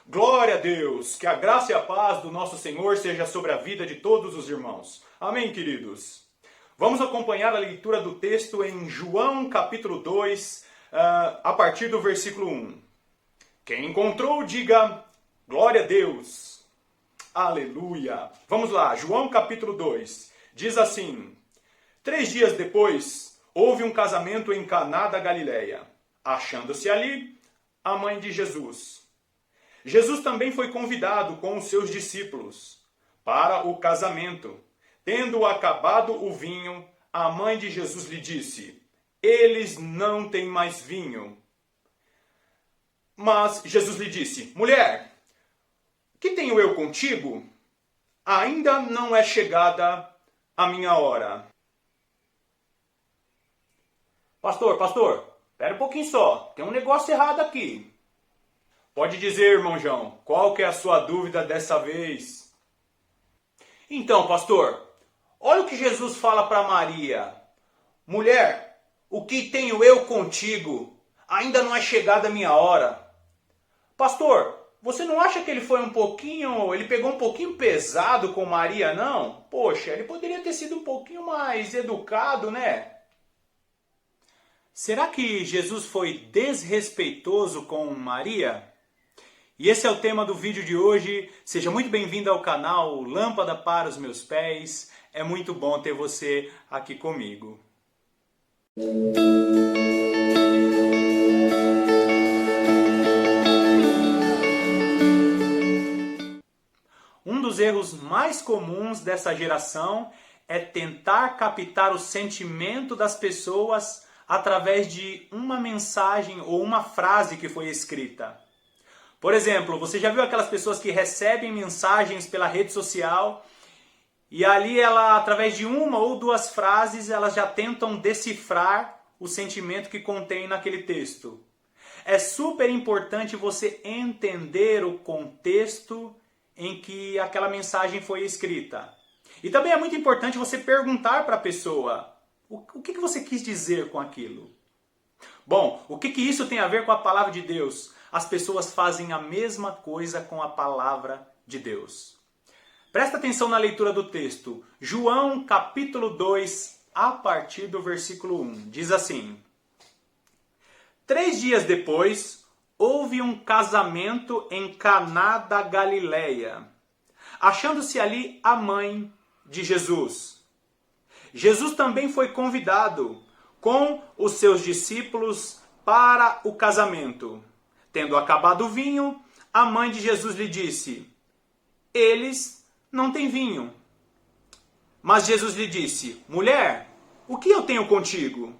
Glória a Deus! Que a graça e a paz do nosso Senhor seja sobre a vida de todos os irmãos. Amém, queridos? Vamos acompanhar a leitura do texto em João capítulo 2, a partir do versículo 1. Quem encontrou, diga glória a Deus! Aleluia! Vamos lá, João capítulo 2. Diz assim: 3 dias depois, houve um casamento em Caná da Galileia, achando-se ali a mãe de Jesus. Jesus também foi convidado com os seus discípulos para o casamento. Tendo acabado o vinho, a mãe de Jesus lhe disse: eles não têm mais vinho. Mas Jesus lhe disse: mulher, que tenho eu contigo? Ainda não é chegada a minha hora. Pastor, espera um pouquinho só, tem um negócio errado aqui. Pode dizer, irmão João, qual que é a sua dúvida dessa vez? Então, pastor, olha o que Jesus fala para Maria. Mulher, o que tenho eu contigo? Ainda não é chegada a minha hora. Pastor, você não acha que ele pegou um pouquinho pesado com Maria, não? Poxa, ele poderia ter sido um pouquinho mais educado, né? Será que Jesus foi desrespeitoso com Maria? E esse é o tema do vídeo de hoje. Seja muito bem-vindo ao canal Lâmpada para os Meus Pés. É muito bom ter você aqui comigo. Um dos erros mais comuns dessa geração é tentar captar o sentimento das pessoas através de uma mensagem ou uma frase que foi escrita. Por exemplo, você já viu aquelas pessoas que recebem mensagens pela rede social e ali através de uma ou duas frases, elas já tentam decifrar o sentimento que contém naquele texto. É super importante você entender o contexto em que aquela mensagem foi escrita. E também é muito importante você perguntar para a pessoa o que você quis dizer com aquilo. Bom, o que isso tem a ver com a palavra de Deus? As pessoas fazem a mesma coisa com a palavra de Deus. Presta atenção na leitura do texto. João capítulo 2, a partir do versículo 1. Diz assim: 3 dias depois, houve um casamento em Caná da Galileia, achando-se ali a mãe de Jesus. Jesus também foi convidado com os seus discípulos para o casamento. Tendo acabado o vinho, a mãe de Jesus lhe disse: eles não têm vinho. Mas Jesus lhe disse: mulher, o que eu tenho contigo?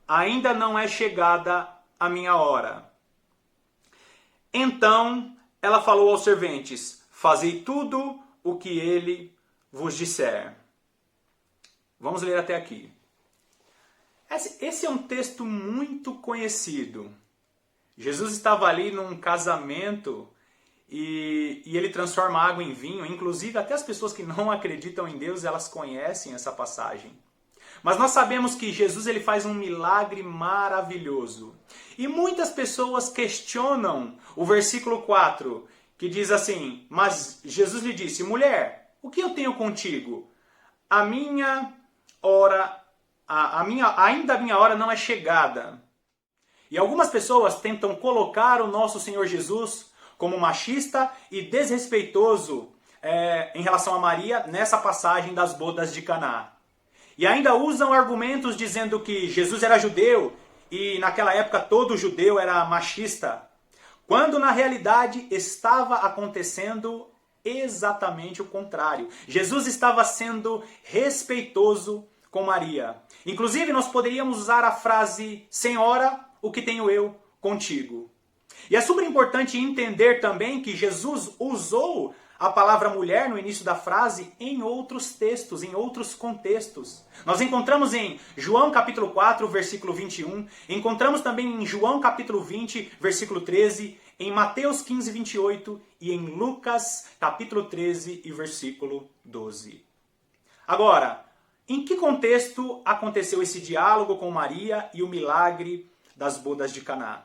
Ainda não é chegada a minha hora. Então ela falou aos serventes: fazei tudo o que ele vos disser. Vamos ler até aqui. Esse é um texto muito conhecido. Jesus estava ali num casamento e ele transforma água em vinho. Inclusive, até as pessoas que não acreditam em Deus, elas conhecem essa passagem. Mas nós sabemos que Jesus ele faz um milagre maravilhoso. E muitas pessoas questionam o versículo 4, que diz assim: mas Jesus lhe disse: mulher, o que eu tenho contigo? Ainda a minha hora não é chegada. E algumas pessoas tentam colocar o nosso Senhor Jesus como machista e desrespeitoso em relação a Maria nessa passagem das bodas de Caná. E ainda usam argumentos dizendo que Jesus era judeu e naquela época todo judeu era machista, quando na realidade estava acontecendo exatamente o contrário. Jesus estava sendo respeitoso com Maria. Inclusive nós poderíamos usar a frase: Senhora, o que tenho eu contigo? E é super importante entender também que Jesus usou a palavra mulher no início da frase em outros textos, em outros contextos. Nós encontramos em João capítulo 4, versículo 21, encontramos também em João capítulo 20, versículo 13, em Mateus 15, 28 e em Lucas capítulo 13 e versículo 12. Agora, em que contexto aconteceu esse diálogo com Maria e o milagre das bodas de Caná?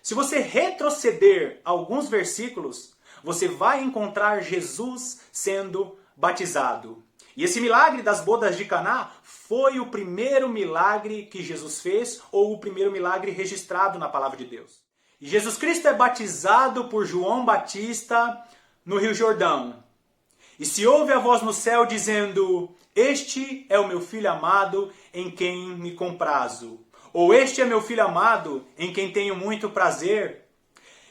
Se você retroceder alguns versículos, você vai encontrar Jesus sendo batizado. E esse milagre das bodas de Caná foi o primeiro milagre que Jesus fez, ou o primeiro milagre registrado na palavra de Deus. E Jesus Cristo é batizado por João Batista no Rio Jordão. E se ouve a voz no céu dizendo: este é o meu filho amado, em quem me comprazo. Ou este é meu filho amado, em quem tenho muito prazer.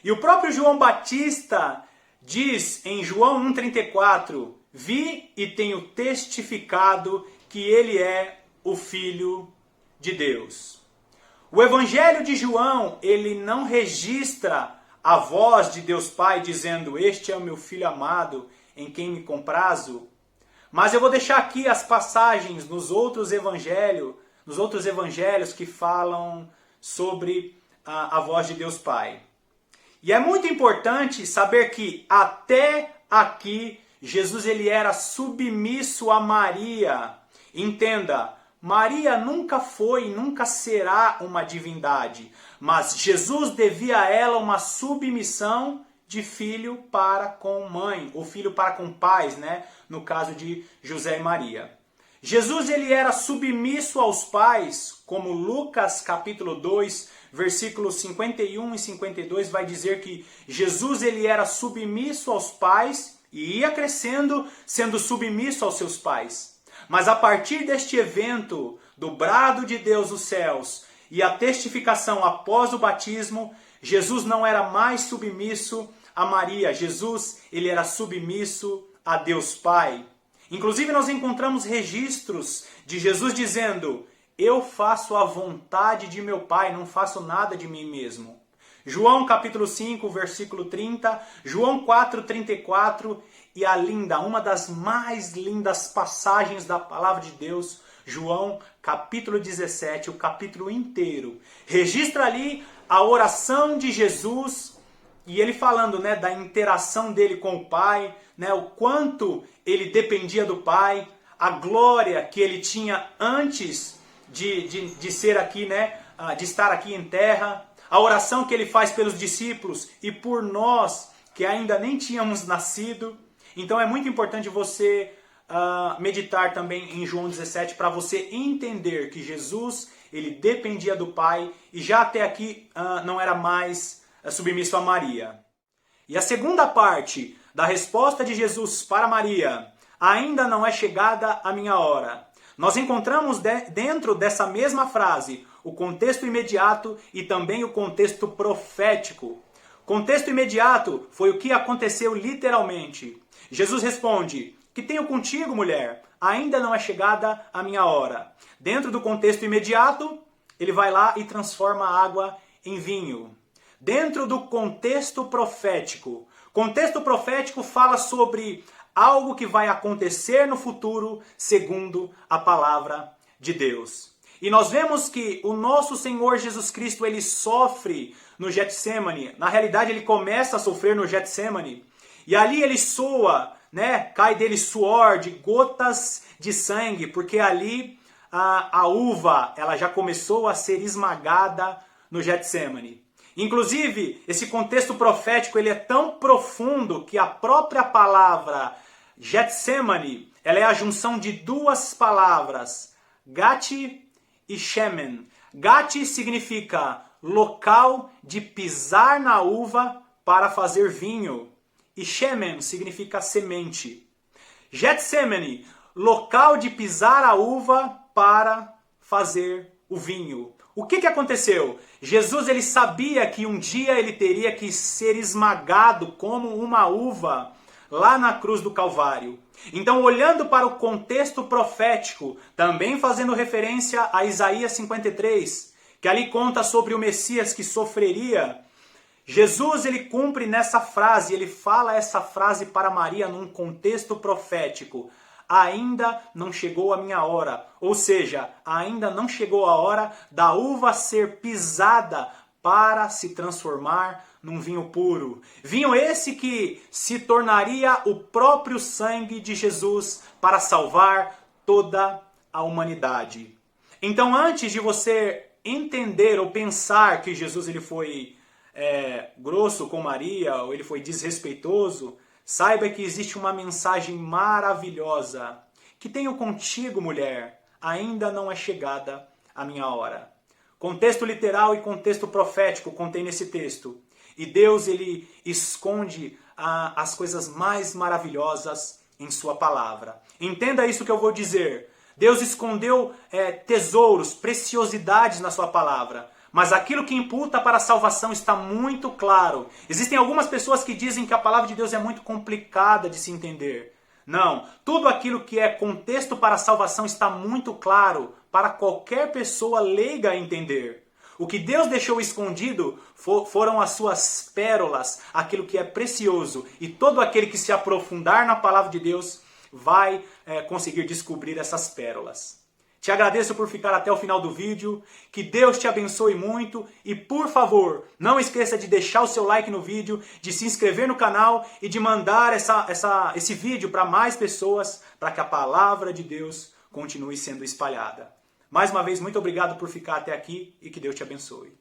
E o próprio João Batista diz em João 1,34: vi e tenho testificado que ele é o Filho de Deus. O Evangelho de João, ele não registra a voz de Deus Pai dizendo: este é o meu filho amado, em quem me comprazo. Mas eu vou deixar aqui as passagens nos outros evangelhos que falam sobre a voz de Deus Pai. E é muito importante saber que até aqui Jesus ele era submisso a Maria. Entenda, Maria nunca foi e nunca será uma divindade, mas Jesus devia a ela uma submissão de filho para com mãe, ou filho para com pais, né? No caso de José e Maria. Jesus ele era submisso aos pais, como Lucas capítulo 2, versículos 51 e 52 vai dizer que Jesus ele era submisso aos pais e ia crescendo sendo submisso aos seus pais. Mas a partir deste evento, do brado de Deus dos céus e a testificação após o batismo, Jesus não era mais submisso a Maria. Jesus ele era submisso a Deus Pai. Inclusive nós encontramos registros de Jesus dizendo: eu faço a vontade de meu Pai, não faço nada de mim mesmo. João capítulo 5, versículo 30, João 4, 34 e a linda, uma das mais lindas passagens da palavra de Deus, João capítulo 17, o capítulo inteiro. Registra ali a oração de Jesus e ele falando, né, da interação dele com o Pai, né, o quanto ele dependia do Pai, a glória que ele tinha antes de ser aqui, né, de estar aqui em terra, a oração que ele faz pelos discípulos e por nós que ainda nem tínhamos nascido. Então é muito importante você meditar também em João 17 para você entender que Jesus ele dependia do Pai e já até aqui não era mais submisso a Maria. E a segunda parte da resposta de Jesus para Maria: ainda não é chegada a minha hora. Nós encontramos dentro dessa mesma frase o contexto imediato e também o contexto profético. Contexto imediato foi o que aconteceu literalmente. Jesus responde: que tenho contigo, mulher? Ainda não é chegada a minha hora. Dentro do contexto imediato, ele vai lá e transforma a água em vinho. Dentro do contexto profético fala sobre algo que vai acontecer no futuro segundo a palavra de Deus. E nós vemos que o nosso Senhor Jesus Cristo, ele sofre no Getsemane. Na realidade, ele começa a sofrer no Getsemane. E ali ele soa, né? Cai dele suor de gotas de sangue, porque ali a uva ela já começou a ser esmagada no Getsemane. Inclusive, esse contexto profético ele é tão profundo que a própria palavra Getsemane, ela é a junção de duas palavras, Gati e Shemen. Gati significa local de pisar na uva para fazer vinho. E Shemen significa semente. Getsemane, local de pisar a uva para fazer o vinho. O que aconteceu? Jesus ele sabia que um dia ele teria que ser esmagado como uma uva lá na cruz do Calvário. Então, olhando para o contexto profético, também fazendo referência a Isaías 53, que ali conta sobre o Messias que sofreria, Jesus ele cumpre nessa frase, ele fala essa frase para Maria num contexto profético. Ainda não chegou a minha hora. Ou seja, ainda não chegou a hora da uva ser pisada para se transformar num vinho puro. Vinho esse que se tornaria o próprio sangue de Jesus para salvar toda a humanidade. Então, antes de você entender ou pensar que Jesus ele foi grosso com Maria, ou ele foi desrespeitoso, saiba que existe uma mensagem maravilhosa. Que tenho contigo, mulher, ainda não é chegada a minha hora. Contexto literal e contexto profético contém nesse texto. E Deus, ele esconde as coisas mais maravilhosas em sua palavra. Entenda isso que eu vou dizer. Deus escondeu tesouros, preciosidades na sua palavra. Mas aquilo que imputa para a salvação está muito claro. Existem algumas pessoas que dizem que a palavra de Deus é muito complicada de se entender. Não, tudo aquilo que é contexto para a salvação está muito claro para qualquer pessoa leiga a entender. O que Deus deixou escondido foram as suas pérolas, aquilo que é precioso. E todo aquele que se aprofundar na palavra de Deus vai conseguir descobrir essas pérolas. Te agradeço por ficar até o final do vídeo, que Deus te abençoe muito e, por favor, não esqueça de deixar o seu like no vídeo, de se inscrever no canal e de mandar esse vídeo para mais pessoas, para que a palavra de Deus continue sendo espalhada. Mais uma vez, muito obrigado por ficar até aqui e que Deus te abençoe.